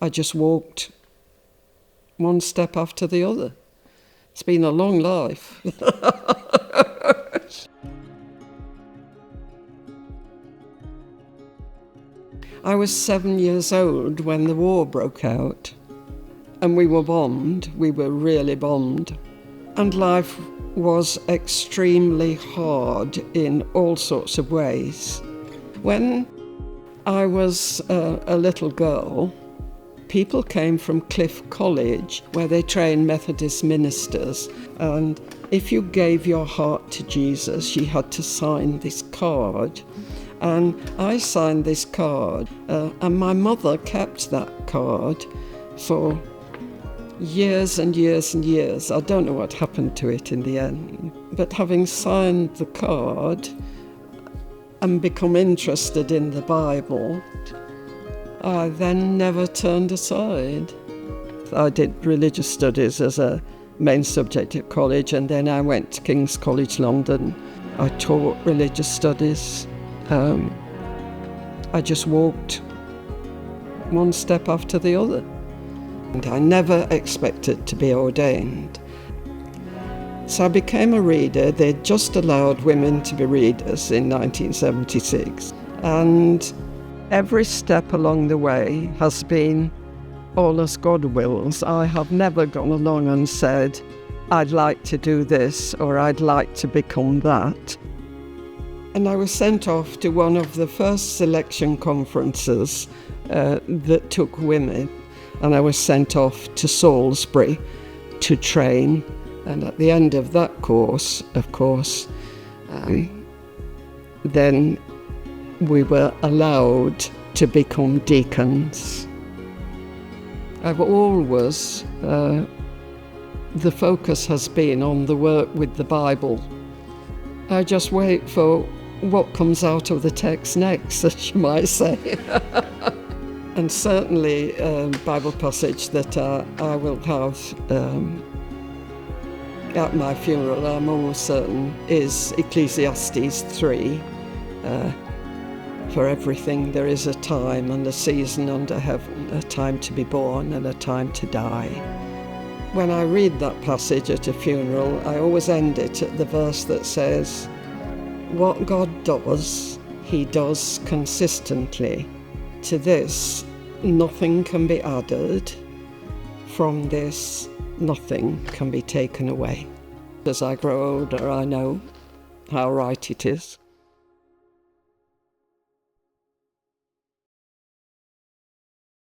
I just walked one step after the other. It's been a long life. I was 7 years old when the war broke out, and we were bombed. We were really bombed. And life was extremely hard in all sorts of ways. When I was a little girl, people came from Cliff College, where they train Methodist ministers, and if you gave your heart to Jesus, you had to sign this card. And I signed this card, and my mother kept that card for years and years and years. I don't know what happened to it in the end. But having signed the card and become interested in the Bible, I then never turned aside. I did religious studies as a main subject at college, and then I went to King's College London. I taught religious studies. I just walked one step after the other. And I never expected to be ordained. So I became a reader. They'd just allowed women to be readers in 1976. And every step along the way has been all as God wills. I have never gone along and said, I'd like to do this or I'd like to become that. And I was sent off to one of the first selection conferences that took women. And I was sent off to Salisbury to train. And at the end of that course, of course, then we were allowed to become deacons. I've always, the focus has been on the work with the Bible. I just wait for what comes out of the text next, as you might say. And certainly a Bible passage that I will have at my funeral, I'm almost certain, is Ecclesiastes 3. For everything there is a time and a season under heaven, a time to be born and a time to die. When I read that passage at a funeral, I always end it at the verse that says, what God does, He does consistently. To this, nothing can be added. From this, nothing can be taken away. As I grow older, I know how right it is.